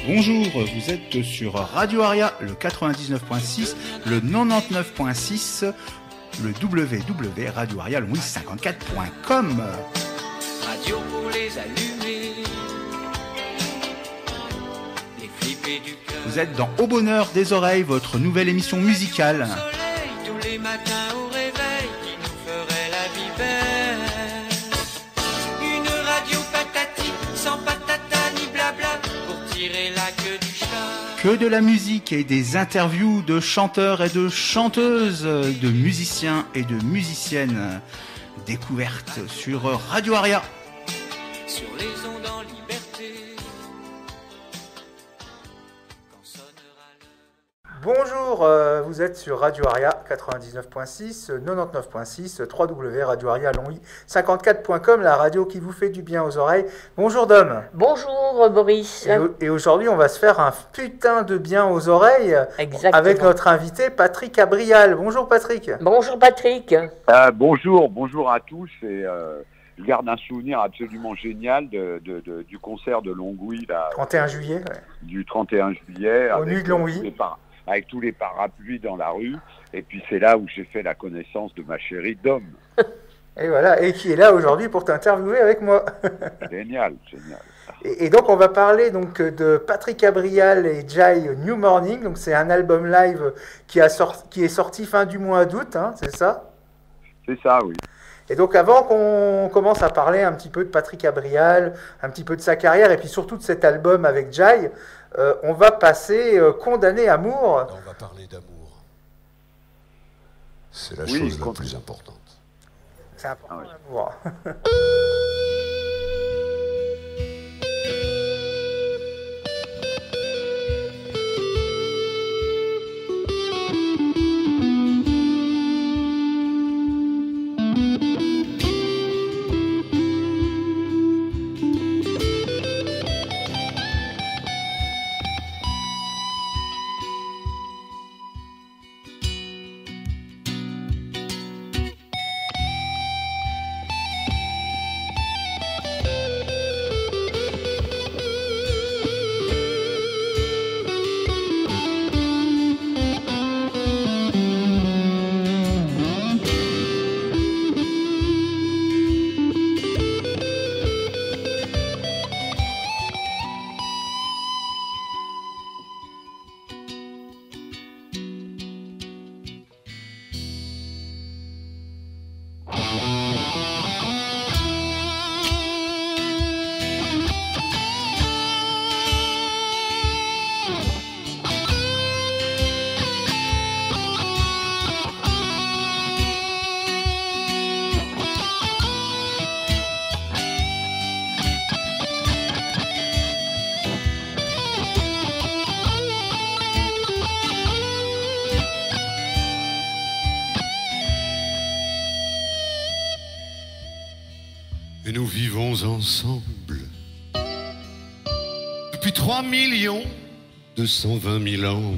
Bonjour, vous êtes sur Radio Aria, le 99.6, le 99.6, le www.radioaria-54.com. Radio pour les allumer, les flipper du cœur. Vous êtes dans Au Bonheur des Oreilles, votre nouvelle émission musicale. Soleil tous les matins au réveil qui nous ferait la vie belle. Une radio patati, sans patata ni blabla, pour tirer la queue du chat. Que de la musique et des interviews de chanteurs et de chanteuses, de musiciens et de musiciennes. Découverte sur Radio Aria. Sur les ondes en liberté, quand sonnera l'heure. Bonjour, vous êtes sur Radio Aria 99.6, 99.6, www.radioaria-54.com, la radio qui vous fait du bien aux oreilles. Bonjour Dom. Bonjour Boris. Et aujourd'hui, on va se faire un putain de bien aux oreilles. Exactement. Avec notre invité Patrick Abrial. Bonjour Patrick. Bonjour Patrick. Bonjour à tous. Et, je garde un souvenir absolument génial du concert de Longwy. 31 juillet. Ouais. Du 31 juillet. Au Nuit de Longwy. Avec tous les parapluies dans la rue. Et puis c'est là où j'ai fait la connaissance de ma chérie Dom. Et voilà, et qui est là aujourd'hui pour t'interviewer avec moi. Génial. Et donc on va parler donc de Patrick Abrial et Jai New Morning. Donc c'est un album live qui est sorti fin du mois d'août, hein, c'est ça ? C'est ça, oui. Et donc avant qu'on commence à parler un petit peu de Patrick Abrial, un petit peu de sa carrière et puis surtout de cet album avec Jai, on va passer Condamné Amour. On va parler d'amour. C'est la chose la plus importante. C'est important l'amour. Et nous vivons ensemble depuis 3 220 000 ans.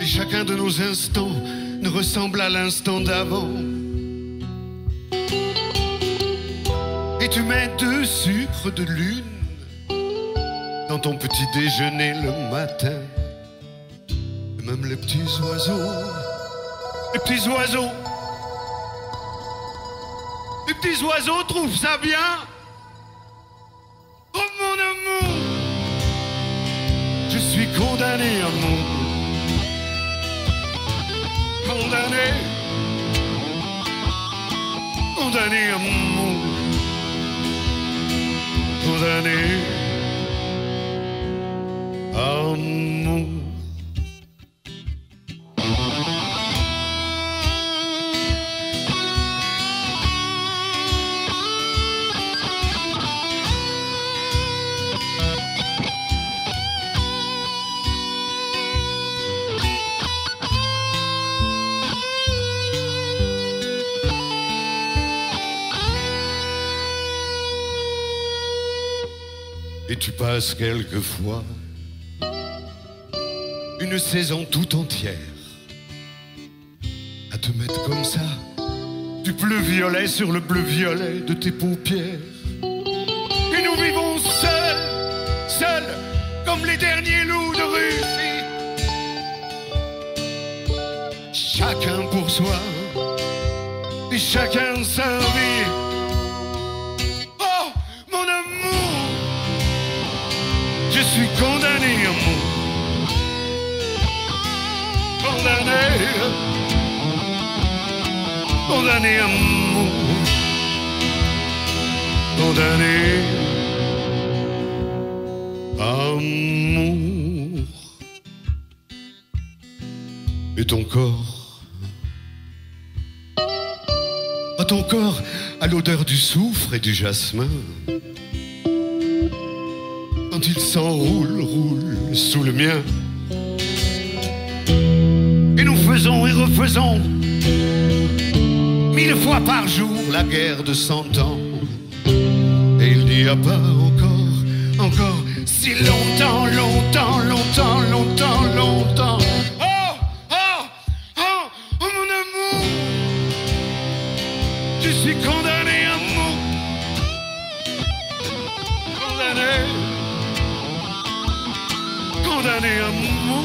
Et chacun de nos instants ne ressemble à l'instant d'avant. Et tu mets 2 sucres de lune dans ton petit déjeuner le matin. Et même les petits oiseaux, les petits oiseaux trouvent ça bien. Oh mon amour, je suis condamné à mon condamné à mon condamné à mon. Et tu passes quelquefois une saison tout entière à te mettre comme ça du bleu violet sur le bleu violet de tes paupières. Et nous vivons seuls comme les derniers loups de Russie. Chacun pour soi, et chacun sa vie. Oh, mon amour, je suis condamné à mort. Condamné à mort. Condamné amour. Et ton corps, à ton corps, à l'odeur du soufre et du jasmin, quand il s'enroule, roule sous le mien, et nous faisons et refaisons 1000 fois par jour la guerre de 100 ans. Et il n'y a pas encore si longtemps, longtemps, longtemps, longtemps, longtemps. Oh, oh, oh, oh mon amour, je suis condamné à mort. Condamné à mort. Condamné à mort.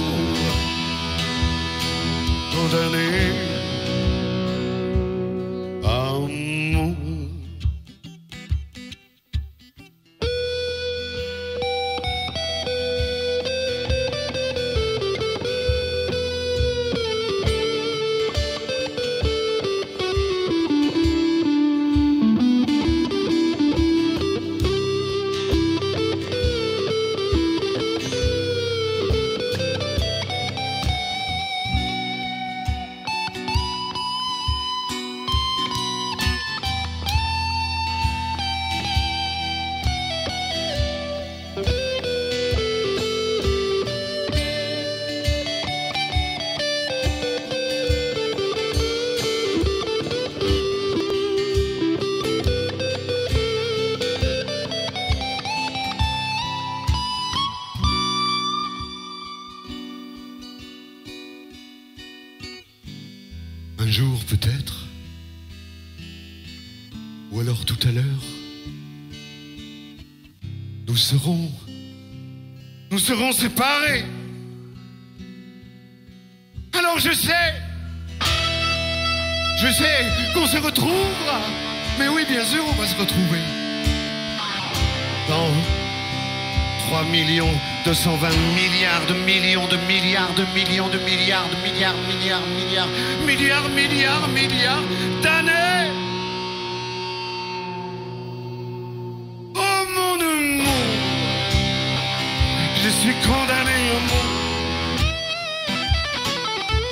Un jour peut-être, ou alors tout à l'heure, nous serons séparés. Alors je sais qu'on se retrouvera. Mais oui, bien sûr, on va se retrouver. Dans 3 220 milliards de millions de milliards de millions de milliards de milliards, milliards, milliards, milliards, milliards, milliards d'années. Oh mon amour, je suis condamné au monde.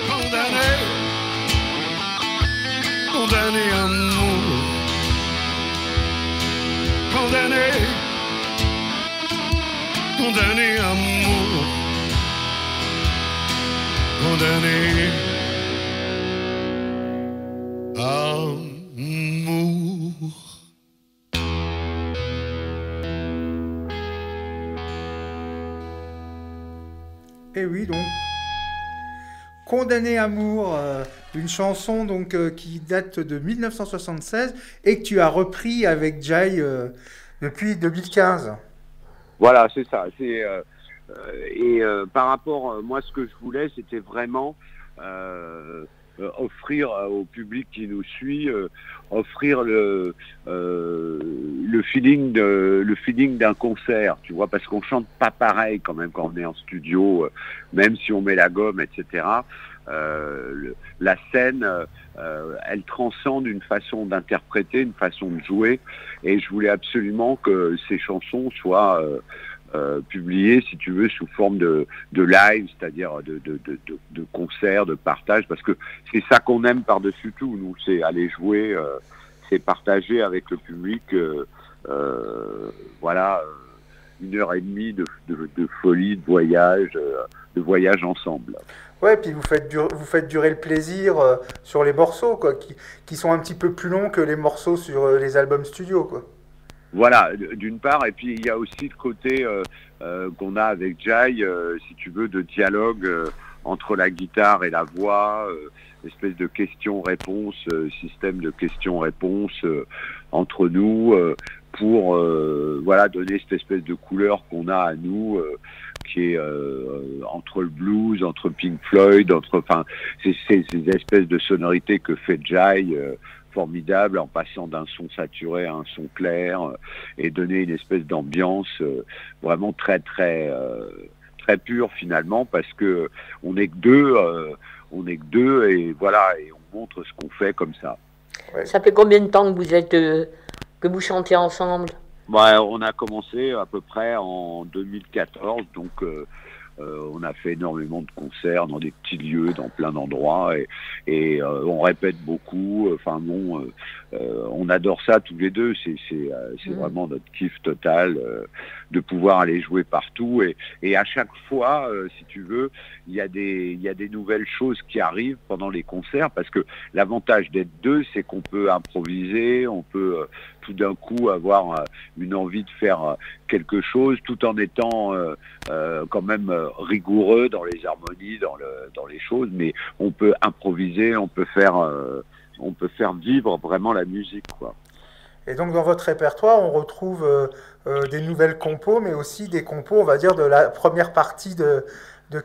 Condamné, condamné à mort. Condamné, condamné à mort. Condamné à mort. Et oui, donc Condamné amour, une chanson donc qui date de 1976 et que tu as repris avec Jai depuis 2015. Voilà, c'est ça. Par rapport, moi, ce que je voulais, c'était vraiment offrir au public qui nous suit, offrir le feeling d'un concert, tu vois, parce qu'on chante pas pareil quand même quand on est en studio, même si on met la gomme, etc. La scène, elle transcende une façon d'interpréter, une façon de jouer, et je voulais absolument que ces chansons soient publiées, si tu veux, sous forme de live, c'est-à-dire de concert, de partage, parce que c'est ça qu'on aime par-dessus tout, nous, c'est aller jouer, c'est partager avec le public, voilà, 1h30 de folie, de voyage ensemble. Ouais, puis vous faites durer le plaisir sur les morceaux, quoi, qui sont un petit peu plus longs que les morceaux sur les albums studio, quoi. Voilà, d'une part, et puis il y a aussi le côté qu'on a avec Jai, si tu veux, de dialogue entre la guitare et la voix, espèce de questions-réponses, système de questions-réponses entre nous, pour voilà, donner cette espèce de couleur qu'on a à nous, qui est entre le blues, entre Pink Floyd, enfin, c'est ces espèces de sonorités que fait Jai, formidable, en passant d'un son saturé à un son clair, et donner une espèce d'ambiance vraiment très très très pure finalement, parce que on n'est que deux, et voilà, et on montre ce qu'on fait comme ça. Ouais. Ça fait combien de temps que vous êtes que vous chantez ensemble? Bah, on a commencé à peu près en 2014, donc on a fait énormément de concerts dans des petits lieux, dans plein d'endroits, et on répète beaucoup. Enfin bon, on adore ça tous les deux. C'est vraiment notre kiff total de pouvoir aller jouer partout. Et à chaque fois, si tu veux, il y a des nouvelles choses qui arrivent pendant les concerts, parce que l'avantage d'être deux, c'est qu'on peut improviser, on peut tout d'un coup avoir une envie de faire quelque chose, tout en étant quand même rigoureux dans les harmonies, dans les choses, mais on peut improviser, on peut faire vivre vraiment la musique, quoi. Et donc dans votre répertoire, on retrouve des nouvelles compos, mais aussi des compos, on va dire, de la première partie de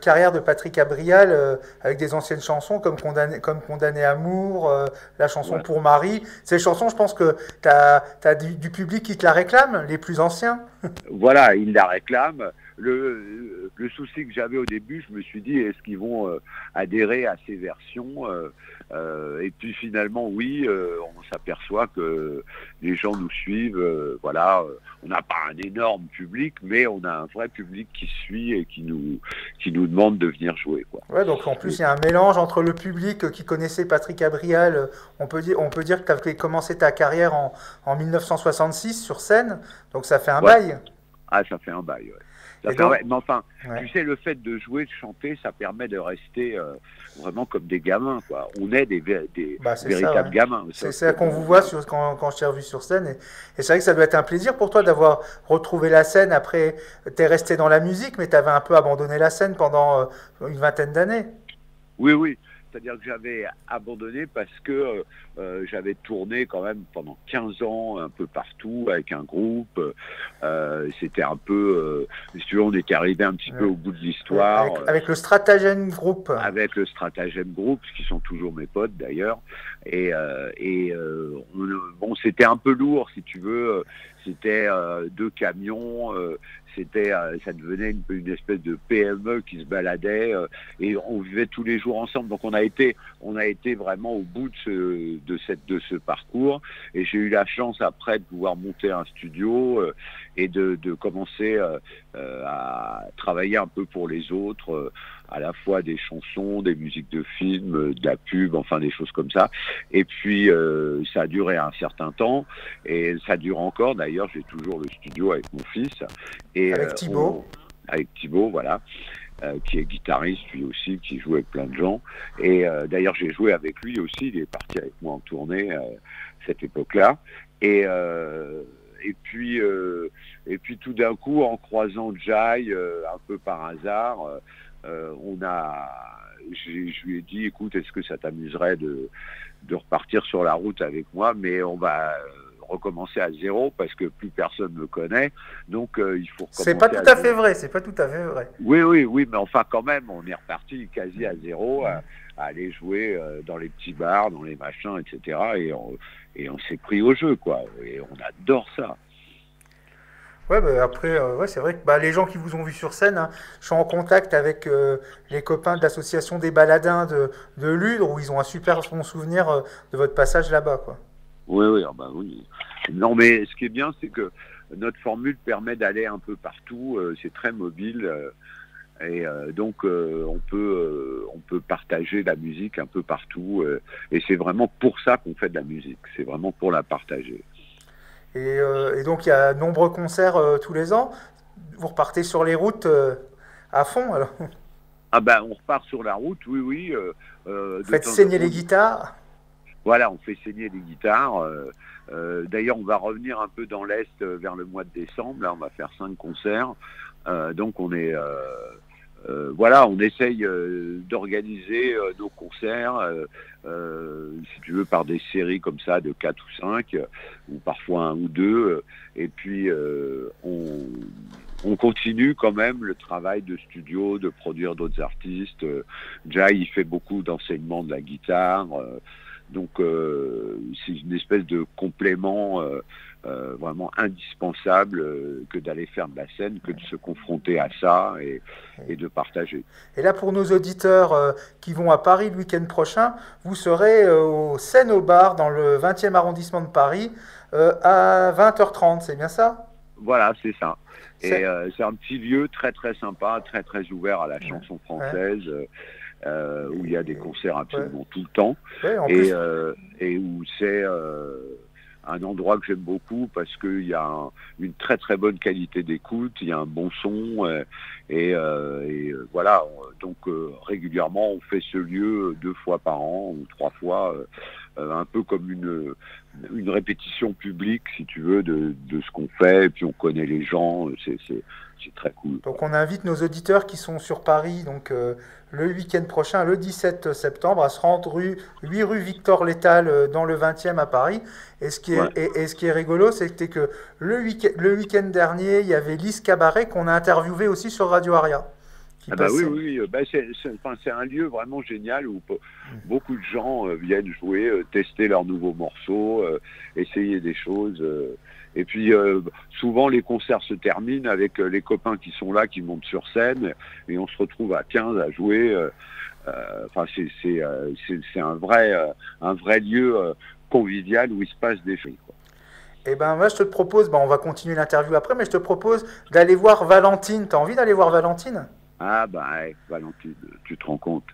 carrière de Patrick Abrial, avec des anciennes chansons comme Condamné Amour, la chanson Pour Marie. Ces chansons, je pense que tu as du public qui te la réclame, les plus anciens. Voilà, ils la réclament. Le souci que j'avais au début, je me suis dit, est-ce qu'ils vont adhérer à ces versions et puis finalement, oui, on s'aperçoit que les gens nous suivent. Voilà, on n'a pas un énorme public, mais on a un vrai public qui suit et qui nous demande de venir jouer, quoi. Ouais, donc en plus, il y a un mélange entre le public qui connaissait Patrick Abrial. On peut dire que tu avais commencé ta carrière en 1966 sur scène, donc ça fait un bail. Ah, ça fait un bail, ouais. Mais enfin, tu sais, le fait de jouer, de chanter, ça permet de rester vraiment comme des gamins, quoi. On est des véritables gamins. C'est ça qu'on vous voit quand je t'ai revu sur scène. Et c'est vrai que ça doit être un plaisir pour toi d'avoir retrouvé la scène. Après, t'es resté dans la musique, mais t'avais un peu abandonné la scène pendant une vingtaine d'années. Oui, oui. C'est-à-dire que j'avais abandonné parce que j'avais tourné quand même pendant 15 ans un peu partout avec un groupe. C'était un peu, si tu veux, on était arrivé un petit peu au bout de l'histoire. Avec le Stratagème Group. Avec le Stratagème Group, qui sont toujours mes potes d'ailleurs. Et bon, c'était un peu lourd, si tu veux. C'était 2 camions. Ça devenait une espèce de PME qui se baladait et on vivait tous les jours ensemble. Donc on a été vraiment au bout de ce parcours, et j'ai eu la chance après de pouvoir monter un studio et de commencer à travailler un peu pour les autres, à la fois des chansons, des musiques de films, de la pub, enfin des choses comme ça. Et puis ça a duré un certain temps et ça dure encore. D'ailleurs, j'ai toujours le studio avec mon fils. Et, avec Thibaut. Avec Thibaut, voilà, qui est guitariste lui aussi, qui joue avec plein de gens. Et d'ailleurs, j'ai joué avec lui aussi. Il est parti avec moi en tournée cette époque-là. Et puis tout d'un coup, en croisant Jai un peu par hasard, je lui ai dit, écoute, est-ce que ça t'amuserait de repartir sur la route avec moi, mais on va recommencer à zéro parce que plus personne me connaît, donc il faut recommencer. C'est pas tout à fait vrai, c'est pas tout à fait vrai. Oui, mais enfin quand même, on est reparti quasi à zéro, à aller jouer dans les petits bars, dans les machins, etc. Et on s'est pris au jeu, quoi, et on adore ça. Ouais, bah après, c'est vrai que les gens qui vous ont vu sur scène, je suis en contact avec les copains de l'association des baladins de Ludre, où ils ont un super bon souvenir de votre passage là-bas, quoi. Oui. Non, mais ce qui est bien, c'est que notre formule permet d'aller un peu partout. C'est très mobile, et donc on peut partager la musique un peu partout. Et c'est vraiment pour ça qu'on fait de la musique. C'est vraiment pour la partager. Et donc il y a de nombreux concerts tous les ans. Vous repartez sur les routes à fond, alors? Ah ben, on repart sur la route, oui. Faites saigner les guitares. Voilà, on fait saigner les guitares. D'ailleurs, on va revenir un peu dans l'Est vers le mois de décembre. Là, on va faire 5 concerts. Donc, on est... on essaye d'organiser nos concerts, si tu veux, par des séries comme ça de 4 ou 5, ou parfois 1 ou 2. Et puis, on on continue quand même le travail de studio, de produire d'autres artistes. Jai, il fait beaucoup d'enseignement de la guitare. Donc c'est une espèce de complément vraiment indispensable que d'aller faire de la scène, que de se confronter à ça et de partager. Et là, pour nos auditeurs qui vont à Paris le week-end prochain, vous serez au Seine au Bar dans le 20e arrondissement de Paris à 20h30, c'est bien ça? Voilà, c'est ça. Et c'est un petit lieu très très sympa, très très ouvert à la chanson française. Où il y a des concerts absolument tout le temps, et où c'est un endroit que j'aime beaucoup parce qu'il y a une très très bonne qualité d'écoute, il y a un bon son, et voilà, donc régulièrement on fait ce lieu 2 fois par an ou 3 fois, un peu comme une répétition publique, si tu veux, de ce qu'on fait, et puis on connaît les gens, c'est très cool. Donc on invite nos auditeurs qui sont sur Paris, donc le week-end prochain, le 17 septembre, à se rendre 8 rue Victor Létal dans le 20e à Paris. Et ce qui est rigolo, c'était que le week-end dernier, il y avait Lise Cabaret qu'on a interviewé aussi sur Radio Aria. Oui, c'est un lieu vraiment génial où beaucoup de gens viennent jouer, tester leurs nouveaux morceaux, essayer des choses. Et puis souvent les concerts se terminent avec les copains qui sont là, qui montent sur scène, et on se retrouve à 15 à jouer. C'est un vrai lieu convivial où il se passe des choses, quoi. Eh ben moi je te propose, on va continuer l'interview après, mais je te propose d'aller voir Valentine. T'as envie d'aller voir Valentine? Ah Valentine, tu te rends compte?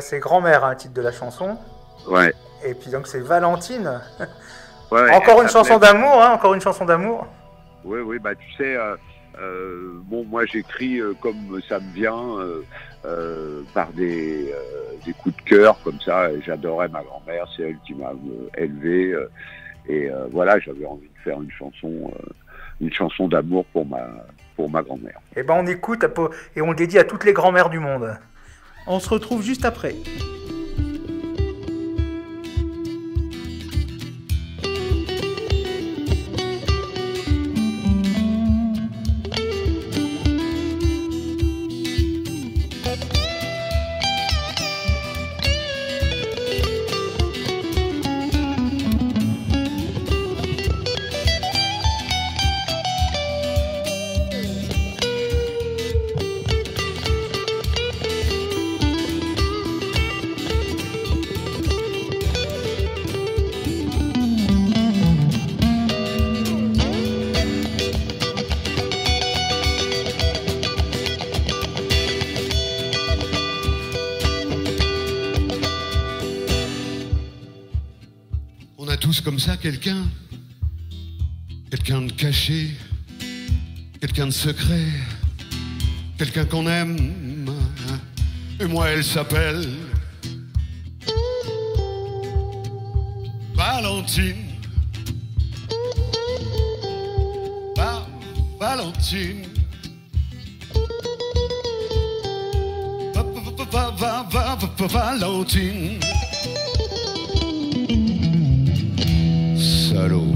C'est Grand-mère, le titre de la chanson. Ouais. Et puis donc c'est Valentine. Ouais, encore une chanson d'amour, encore une chanson d'amour. Oui, tu sais, moi j'écris comme ça me vient, par des coups de cœur comme ça. J'adorais ma grand-mère, c'est elle qui m'a élevé, et voilà, j'avais envie de faire une chanson d'amour pour ma grand-mère. Eh ben on écoute et on le dédie à toutes les grand-mères du monde. On se retrouve juste après. Comme ça, quelqu'un de caché, quelqu'un de secret, quelqu'un qu'on aime. Et moi, elle s'appelle Valentine. Valentine. Valentine. Salaud.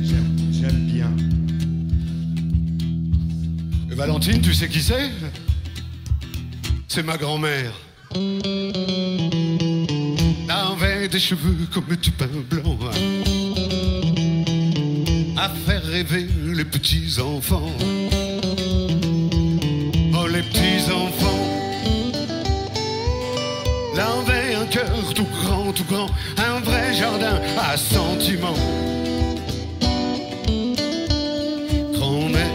J'aime bien. Et Valentine, tu sais qui c'est? C'est ma grand-mère. Elle avait des cheveux comme du pain blanc, à faire rêver les petits enfants. Oh, les petits enfants. Elle avait un cœur tout grand, un vrai jardin à sentiments. Grand-mère,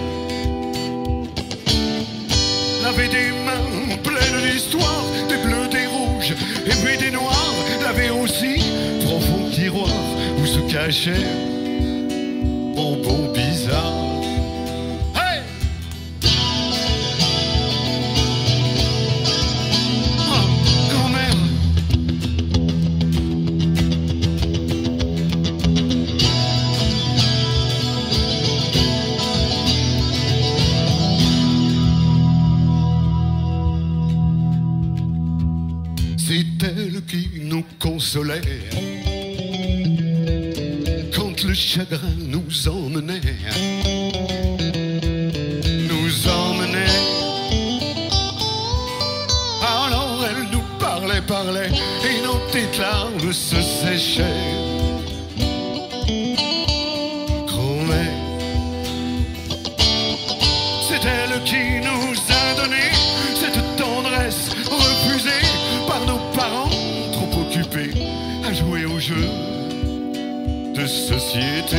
elle avait des mains pleines d'histoire, des bleus, des rouges et puis des noirs. Elle avait aussi profond tiroir où se cachaient bonbons bizarres. Consolait quand le chagrin nous emmenait. Alors elle nous parlait, et nos petites larmes se séchaient. Grand-mère, c'est elle qui nous a donné cette tendresse refusée par nos parents, trop occupés à jouer aux jeux de société.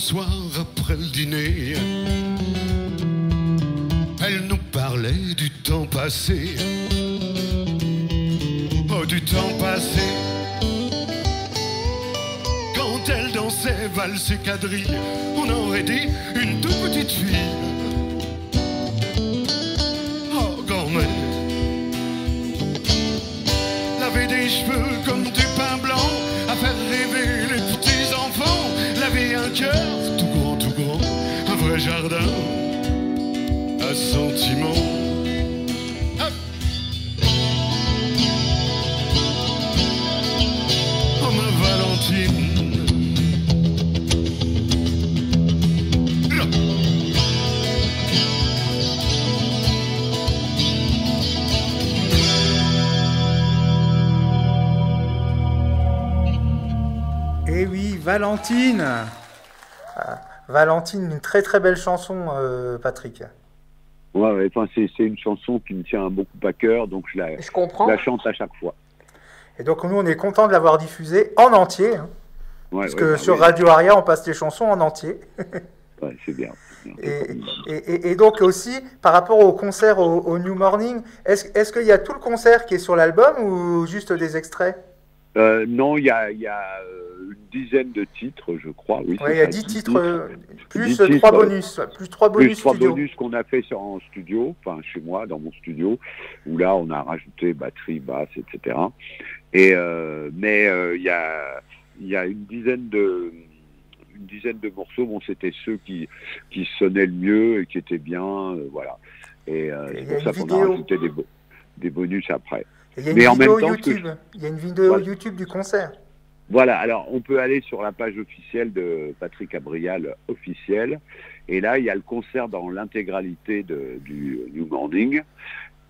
Soir après le dîner, elle nous parlait du temps passé. Oh, du temps passé, quand elle dansait valse et quadrille, on aurait dit une toute petite fille. Oh, grand-mère, elle avait des cheveux comme du pain blanc, à faire rêver les petits enfants. Elle avait un cœur tout grand, un vrai jardin à sentiments. Hop. Oh, ma Valentine. Eh oui, Valentine. Valentine, une très très belle chanson, Patrick. Ouais, enfin, c'est une chanson qui me tient beaucoup à cœur, donc je la chante à chaque fois. Et donc nous, on est content de l'avoir diffusée en entier, hein, ouais, parce que sur Radio Aria, on passe les chansons en entier. Ouais, c'est bien. Et donc aussi, par rapport au concert au New Morning, est-ce qu'il y a tout le concert qui est sur l'album ou juste des extraits? Non, il y a une dizaine de titres, je crois. Oui, il y a 10 titres, plus 3 bonus. Plus 3 bonus plus 3 studio. bonus qu'on a fait en studio, enfin chez moi, dans mon studio, où là, on a rajouté batterie, basse, etc. Mais il y a une dizaine de morceaux. Bon, c'était ceux qui sonnaient le mieux et qui étaient bien, voilà. Et c'est pour ça qu'on a rajouté des bonus après. Il y a une vidéo YouTube. Il y a une vidéo YouTube du concert. Voilà, alors on peut aller sur la page officielle de Patrick Abrial officielle, et là il y a le concert dans l'intégralité du New Morning,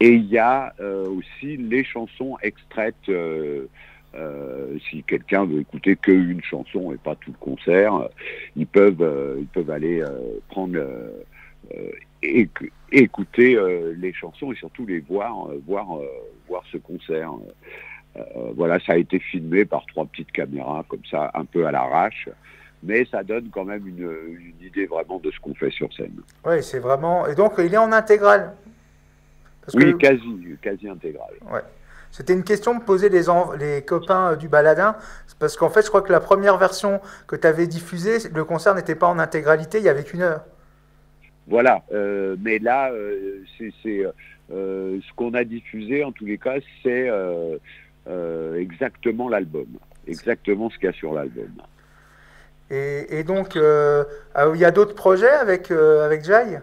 et il y a aussi les chansons extraites, si quelqu'un veut écouter qu'une chanson et pas tout le concert, ils peuvent aller prendre écouter les chansons et surtout les voir ce concert. Voilà, ça a été filmé par 3 petites caméras comme ça, un peu à l'arrache, mais ça donne quand même une idée vraiment de ce qu'on fait sur scène. Oui, c'est vraiment... Et donc, il est en intégrale? Oui, quasi intégrale. Ouais. C'était une question que me posaient les copains du Baladin, parce qu'en fait, je crois que la première version que tu avais diffusée, le concert n'était pas en intégralité, il y avait qu'1 heure. Voilà, mais là, ce qu'on a diffusé, en tous les cas, c'est exactement l'album, exactement ce qu'il y a sur l'album. Et donc, il y a d'autres projets avec Jai?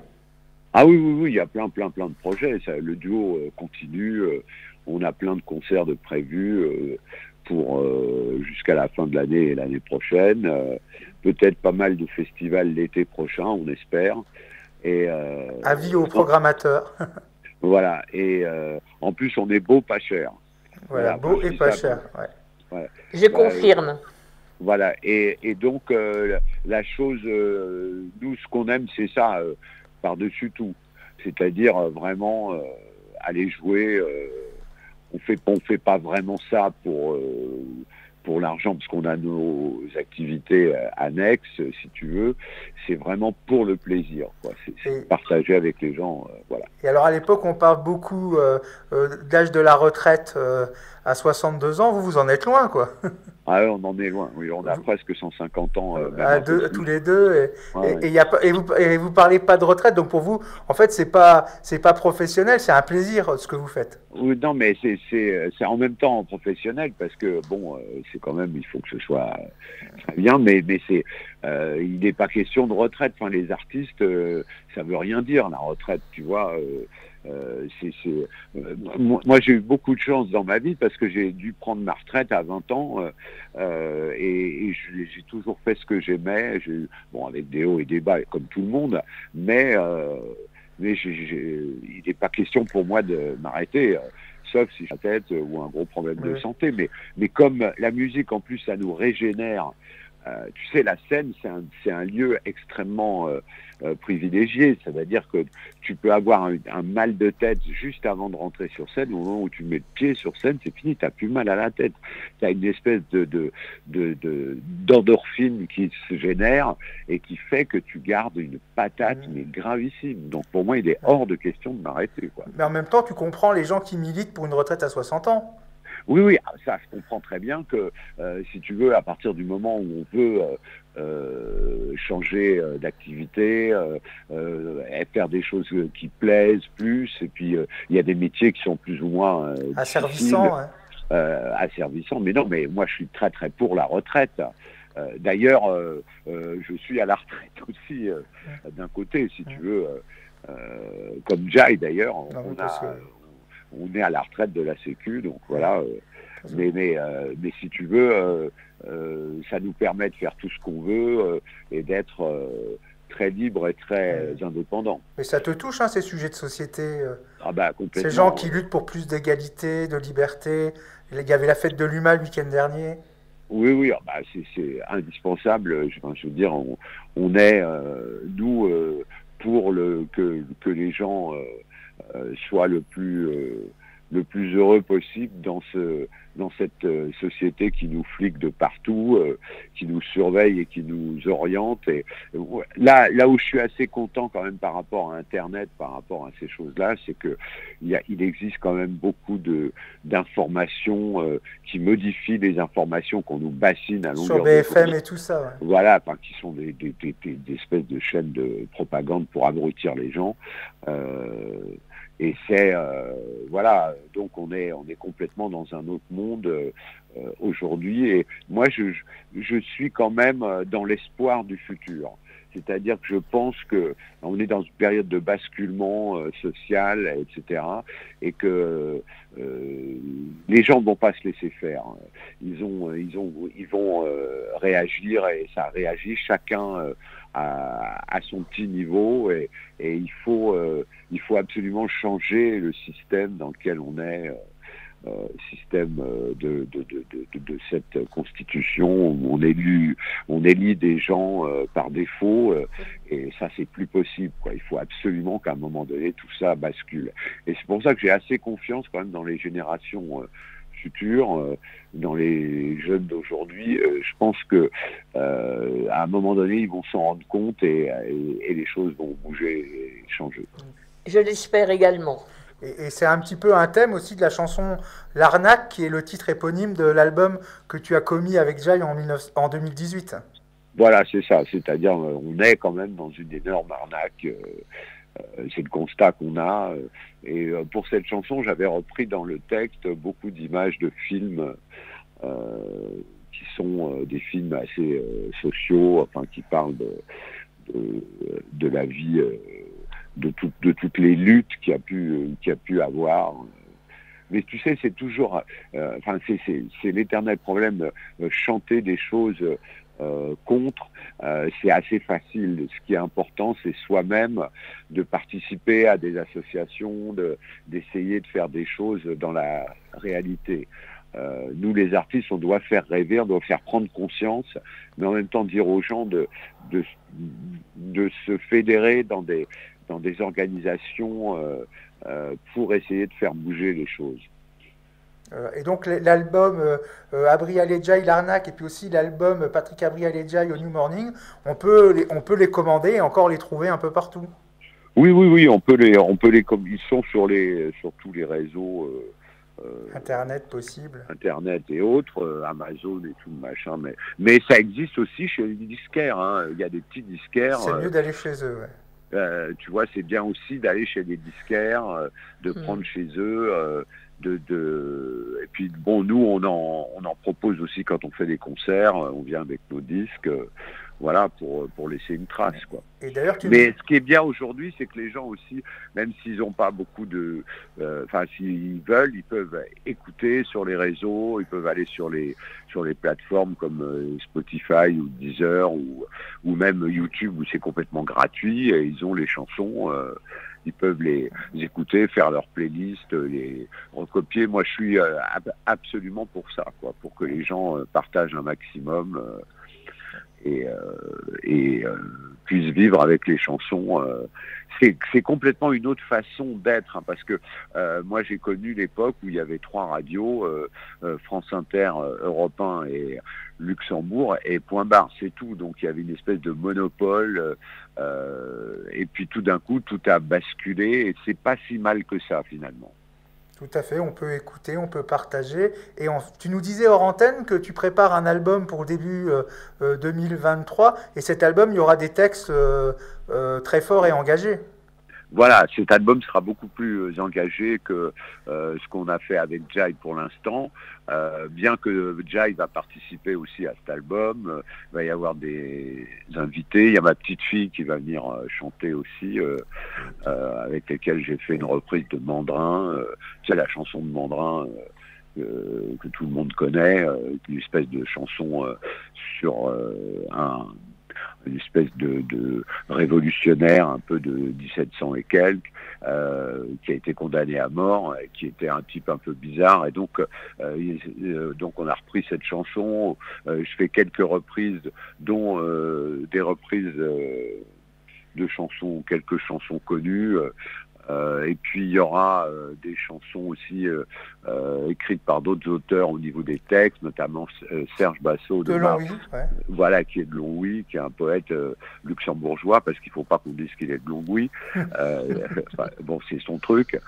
Ah oui, il y a plein de projets. Le duo continue, on a plein de concerts de prévus pour jusqu'à la fin de l'année et l'année prochaine. Peut-être pas mal de festivals l'été prochain, on espère. Avis aux programmateurs. Voilà, et en plus on est beau, pas cher. Voilà, beau et pas cher. Ouais. Je confirme. Voilà, et donc la chose, nous, ce qu'on aime, c'est ça, par-dessus tout. C'est-à-dire vraiment aller jouer. On fait pas vraiment ça pour l'argent, parce qu'on a nos activités annexes, si tu veux. C'est vraiment pour le plaisir, quoi. C'est partager avec les gens, voilà. Et alors à l'époque, on parle beaucoup d'âge de la retraite à 62 ans. Vous en êtes loin, quoi. Ah ouais, on en est loin. Oui, on a presque 150 ans. Tous les deux. Ouais. Et vous parlez pas de retraite. Donc pour vous, en fait, c'est pas professionnel, c'est un plaisir ce que vous faites. Oui, non, mais c'est en même temps professionnel, parce que bon, c'est quand même, il faut que ce soit très bien, mais il n'est pas question de retraite. Enfin, les artistes, ça veut rien dire, la retraite, tu vois. Moi, j'ai eu beaucoup de chance dans ma vie, parce que j'ai dû prendre ma retraite à 20 ans, et j'ai toujours fait ce que j'aimais. Bon, avec des hauts et des bas, comme tout le monde, mais il n'est pas question pour moi de m'arrêter, sauf si j'ai la tête ou un gros problème de santé. Mais comme la musique, en plus, ça nous régénère. Tu sais, la scène, c'est un lieu extrêmement privilégié. Ça veut dire que tu peux avoir un mal de tête juste avant de rentrer sur scène. Au moment où tu mets le pied sur scène, c'est fini, tu n'as plus mal à la tête. Tu as une espèce d'endorphine qui se génère et qui fait que tu gardes une patate, mais gravissime. Donc pour moi, il est hors de question de m'arrêter, quoi. Mais en même temps, tu comprends les gens qui militent pour une retraite à 60 ans. Oui, ça, je comprends très bien que, si tu veux, à partir du moment où on veut changer d'activité, faire des choses qui plaisent plus, et puis il y a des métiers qui sont plus ou moins asservissants. Asservissants. Mais non, mais moi, je suis très, très pour la retraite. D'ailleurs, je suis à la retraite aussi, d'un côté, si tu veux, comme Jai, d'ailleurs, on est à la retraite de la Sécu, donc voilà. Mais si tu veux, ça nous permet de faire tout ce qu'on veut et d'être très libre et très indépendant. Mais ça te touche, hein, ces sujets de société, complètement. Ces gens qui luttent pour plus d'égalité, de liberté. Il y avait la fête de l'UMA le week-end dernier. Oui, c'est indispensable. Je veux dire, on est, nous, pour que les gens soient le plus heureux possible dans cette société qui nous flique de partout, qui nous surveille et qui nous oriente. Et là où je suis assez content quand même par rapport à Internet, par rapport à ces choses-là, c'est que il existe quand même beaucoup d'informations qui modifient les informations qu'on nous bassine à longueur sur BFM et tout ça. Ouais. Voilà, qui sont des espèces de chaînes de propagande pour abrutir les gens. Et c'est voilà, donc on est complètement dans un autre monde aujourd'hui. Et moi, je suis quand même dans l'espoir du futur. C'est-à-dire que je pense que on est dans une période de basculement social, etc., et que les gens ne vont pas se laisser faire. Ils vont réagir, et ça réagit chacun à son petit niveau, et il faut absolument changer le système dans lequel on est. Système de cette constitution où on élit des gens par défaut, et ça c'est plus possible, quoi. Il faut absolument qu'à un moment donné tout ça bascule, et c'est pour ça que j'ai assez confiance quand même dans les générations futures, dans les jeunes d'aujourd'hui. Je pense que à un moment donné ils vont s'en rendre compte, et les choses vont bouger et changer. Je l'espère également. Et c'est un petit peu un thème aussi de la chanson L'Arnaque, qui est le titre éponyme de l'album que tu as commis avec Jai en 2018. Voilà, c'est ça. C'est-à-dire, on est quand même dans une énorme arnaque. C'est le constat qu'on a. Et pour cette chanson, j'avais repris dans le texte beaucoup d'images de films qui sont des films assez sociaux, enfin qui parlent de la vie. De toutes les luttes qu'il y a pu avoir. Mais tu sais, c'est toujours, c'est l'éternel problème. Chanter des choses contre, c'est assez facile. Ce qui est important, c'est soi-même de participer à des associations, d'essayer de faire des choses dans la réalité. Nous, les artistes, on doit faire rêver, on doit faire prendre conscience, mais en même temps dire aux gens de se fédérer dans des organisations pour essayer de faire bouger les choses. Et donc l'album Abrial Larnac et puis aussi l'album Patrick Abrial au New Morning, on peut les commander et encore les trouver un peu partout. Oui, on peut les ils sont sur tous les réseaux Internet possible. Internet et autres, Amazon et tout le machin, mais ça existe aussi chez les disquaires, hein. Il y a des petits disquaires. C'est mieux d'aller chez eux, ouais. Tu vois, c'est bien aussi d'aller chez des disquaires, de prendre chez eux, et puis bon, nous on en propose aussi quand on fait des concerts, on vient avec nos disques, voilà, pour laisser une trace, quoi. Et d'ailleurs, mais ce qui est bien aujourd'hui, c'est que les gens aussi, même s'ils n'ont pas beaucoup s'ils veulent, ils peuvent écouter sur les réseaux, ils peuvent aller sur les plateformes comme Spotify ou Deezer ou même YouTube où c'est complètement gratuit et ils ont les chansons. Ils peuvent les écouter, faire leur playlist, les recopier. Moi, je suis absolument pour ça, quoi, pour que les gens partagent un maximum et puissent vivre avec les chansons. C'est complètement une autre façon d'être, hein, parce que moi, j'ai connu l'époque où il y avait 3 radios, France Inter, Europe 1 et Luxembourg, et point barre, c'est tout. Donc, il y avait une espèce de monopole. Et puis tout d'un coup, tout a basculé et c'est pas si mal que ça finalement. Tout à fait, on peut écouter, on peut partager. Et tu nous disais hors antenne que tu prépares un album pour début 2023 et cet album, il y aura des textes très forts et engagés. Voilà, cet album sera beaucoup plus engagé que ce qu'on a fait avec Jai pour l'instant. Bien que Jai va participer aussi à cet album, il va y avoir des invités. Il y a ma petite fille qui va venir chanter aussi, avec laquelle j'ai fait une reprise de Mandrin. C'est la chanson de Mandrin que tout le monde connaît, une espèce de chanson sur une espèce de révolutionnaire un peu de 1700 et quelques, qui a été condamné à mort, qui était un type un peu bizarre, et donc on a repris cette chanson. Je fais quelques reprises, dont des reprises de chansons, quelques chansons connues. Et puis il y aura des chansons aussi écrites par d'autres auteurs au niveau des textes, notamment Serge Bassot de Longwy, ouais. Voilà, qui est de Longwy, qui est un poète luxembourgeois, parce qu'il ne faut pas qu'on dise qu'il est de Longwy. Bon, c'est son truc.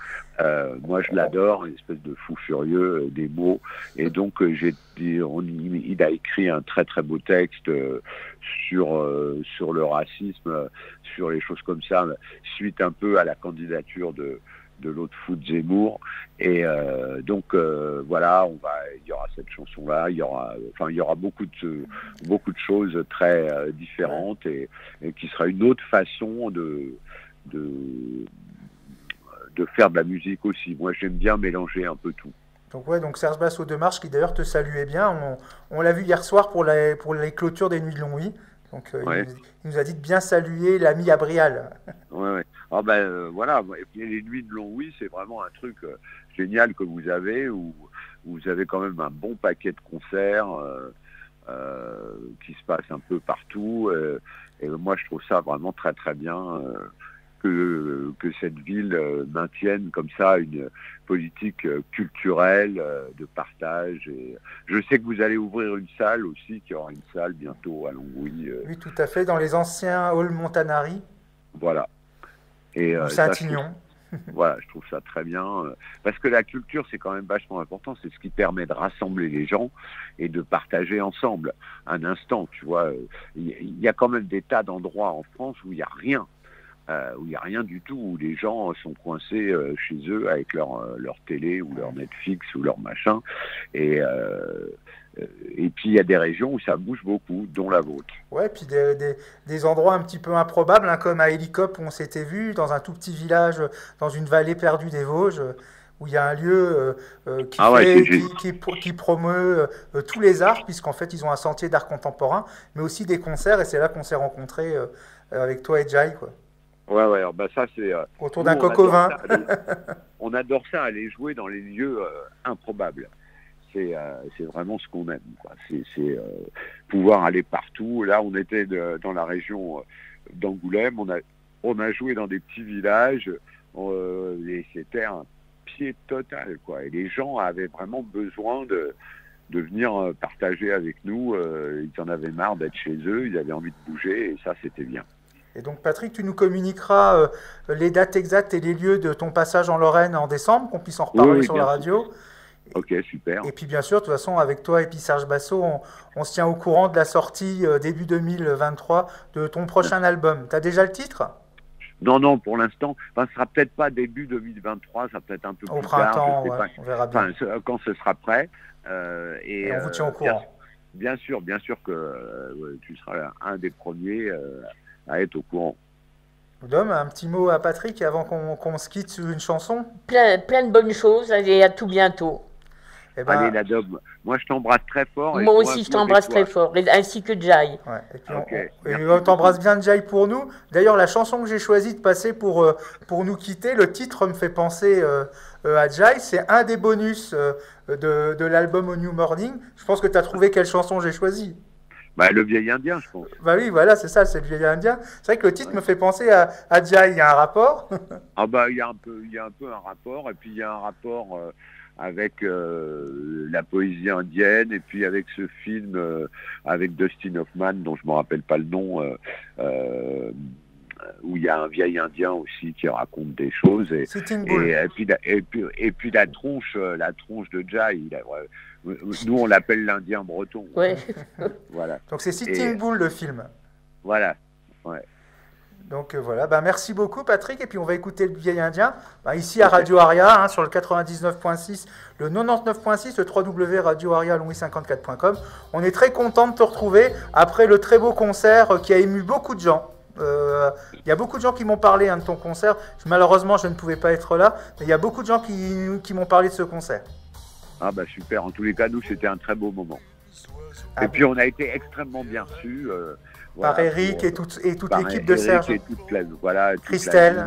Moi, je l'adore, une espèce de fou furieux des mots. Et donc, il a écrit un très très beau texte sur le racisme, sur les choses comme ça, suite un peu à la candidature de l'autre fou de Zemmour. Et donc voilà, il y aura cette chanson-là, il y aura beaucoup de choses très différentes et qui sera une autre façon de faire de la musique aussi. Moi, j'aime bien mélanger un peu tout. Donc Serge Bassot de Marche, qui d'ailleurs te saluait bien, on l'a vu hier soir pour les clôtures des Nuits de Longwy. Donc il nous a dit de bien saluer l'ami Abrial. Ouais. Ah voilà, les Nuits de Longwy, c'est vraiment un truc génial que vous avez, où vous avez quand même un bon paquet de concerts qui se passent un peu partout. Et moi, je trouve ça vraiment très très bien que cette ville maintienne comme ça une politique culturelle de partage. Et je sais que vous allez ouvrir une salle aussi, qu'il y aura une salle bientôt à Longwy. Oui, tout à fait, dans les anciens halls Montanari. Voilà. Et Saint-Ignon. Voilà, je trouve ça très bien, parce que la culture, c'est quand même vachement important, c'est ce qui permet de rassembler les gens et de partager ensemble un instant, tu vois. Il y a quand même des tas d'endroits en France où il n'y a rien. Où il n'y a rien du tout, où les gens sont coincés chez eux avec leur télé ou leur Netflix ou leur machin. Et puis il y a des régions où ça bouge beaucoup, dont la vôtre. Ouais, puis des endroits un petit peu improbables, hein, comme à Hélicope où on s'était vu, dans un tout petit village, dans une vallée perdue des Vosges, où il y a un lieu qui promeut tous les arts, puisqu'en fait ils ont un sentier d'art contemporain, mais aussi des concerts, et c'est là qu'on s'est rencontrés avec toi et Jai, quoi. Ouais, alors ça c'est... autour d'un coq au vin. On adore ça, aller jouer dans les lieux improbables. c'est vraiment ce qu'on aime, quoi. C'est pouvoir aller partout. Là, on était dans la région d'Angoulême, on a joué dans des petits villages, et c'était un pied total, quoi. Et les gens avaient vraiment besoin de venir partager avec nous. Ils en avaient marre d'être chez eux, ils avaient envie de bouger, et ça, c'était bien. Et donc Patrick, tu nous communiqueras les dates exactes et les lieux de ton passage en Lorraine en décembre, qu'on puisse en reparler sur la radio. Ok, super. Et puis bien sûr, de toute façon, avec toi et puis Serge Basso, on se tient au courant de la sortie début 2023 de ton prochain album. Tu as déjà le titre ? Non, pour l'instant, ce sera peut-être pas début 2023, ça peut être un peu au plus printemps, tard. Je sais pas. On verra bien. Quand ce sera prêt. Et on vous tient au courant. Bien sûr que tu seras un des premiers à être au courant. Dom, un petit mot à Patrick avant qu'on se quitte sur une chanson ? Plein de bonnes choses et à tout bientôt. Eh ben, allez, la Dom, moi je t'embrasse très fort. Moi aussi je t'embrasse très fort, ainsi que Jai. Ouais, et puis on t'embrasse bien, Jai, pour nous. D'ailleurs, la chanson que j'ai choisi de passer pour nous quitter, le titre me fait penser à Jai. C'est un des bonus de l'album Au New Morning. Je pense que tu as trouvé quelle chanson j'ai choisi. Le vieil indien, je pense. Oui, voilà, c'est ça, c'est le vieil indien. C'est vrai que le titre me fait penser à Jai. Il y a un rapport ? Il y a un peu un rapport, et puis il y a un rapport avec la poésie indienne, et puis avec ce film avec Dustin Hoffman, dont je ne me rappelle pas le nom, où il y a un vieil indien aussi qui raconte des choses. Et puis la tronche de Jai. Nous, on l'appelle l'Indien breton. Ouais. Voilà. Donc c'est Sitting Bull, le film. Voilà. Ouais. Donc voilà, merci beaucoup Patrick, et puis on va écouter le vieil indien ici à Radio Aria, sur le 99.6, le 99.6, le www.radioaria-louis54.com. On est très content de te retrouver après le très beau concert qui a ému beaucoup de gens. Il y a beaucoup de gens qui m'ont parlé de ton concert. Malheureusement, je ne pouvais pas être là, mais il y a beaucoup de gens qui m'ont parlé de ce concert. Super, en tous les cas, nous, c'était un très beau moment. Et puis on a été extrêmement bien reçus. Par Eric et toute l'équipe de Serge. Et Christelle.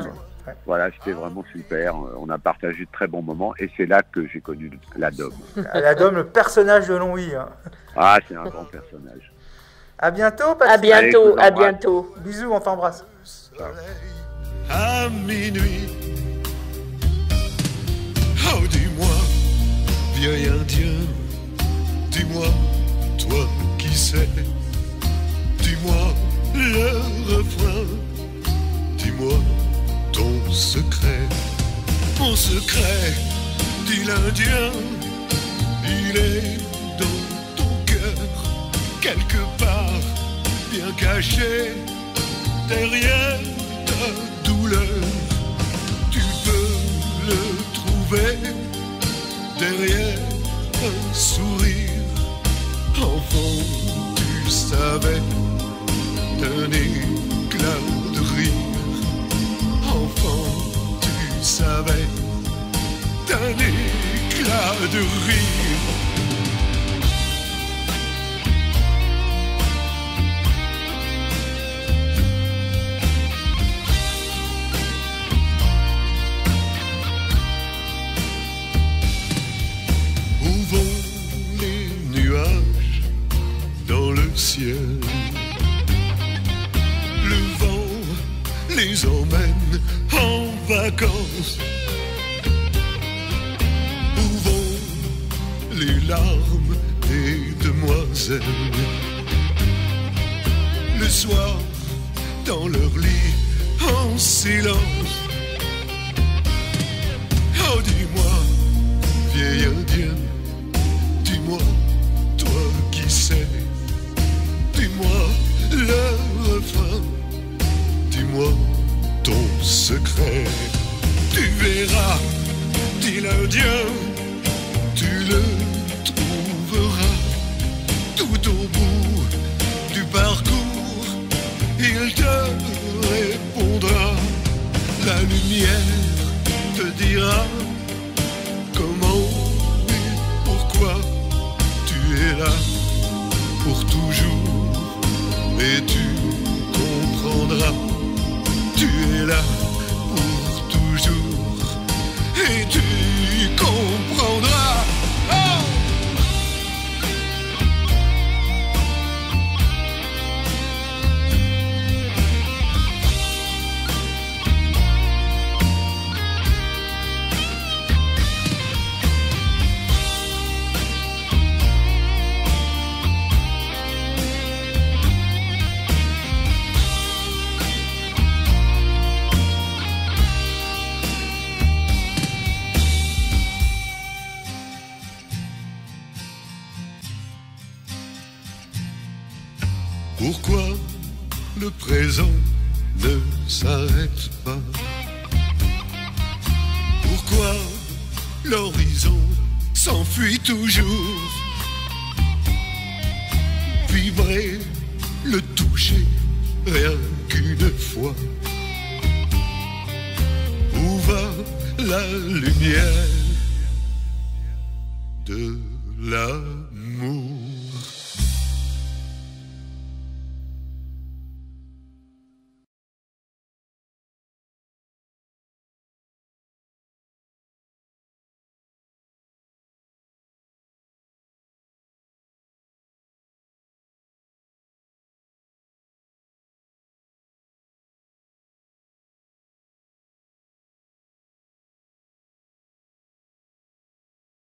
Voilà, c'était vraiment super. On a partagé de très bons moments, et c'est là que j'ai connu la Dom. La Dom, le personnage de Longwy. C'est un grand personnage. À bientôt, Patrick. À bientôt. Bisous, on t'embrasse. À minuit. Oh, dis-moi, vieil indien, dis-moi, toi qui sais, dis-moi le refrain, dis-moi ton secret. Mon secret, dit l'Indien, il est dans ton cœur, quelque part, bien caché, derrière ta douleur. Tu peux le trouver derrière un sourire. Enfant, tu savais d'un éclat de rire. Enfant, tu savais d'un éclat de rire. Où vont les nuages dans le ciel? Le vent les emmène en vacances. Où vont les larmes des demoiselles? Le soir, dans leur lit, en silence. Oh, dis-moi, vieille indienne, dis-moi, toi qui sais, dis-moi le refrain, dis-moi ton secret. Tu verras, dit l'Indien, tu le trouveras tout au bout du parcours. Il te répondra, la lumière te dira comment et pourquoi tu es là pour toujours. Et tu comprendras, tu es là pour toujours. Et tu comprendras. Oh! présent ne s'arrête pas. Pourquoi l'horizon s'enfuit toujours? Vibrer, le toucher, rien qu'une fois. Où va la lumière de la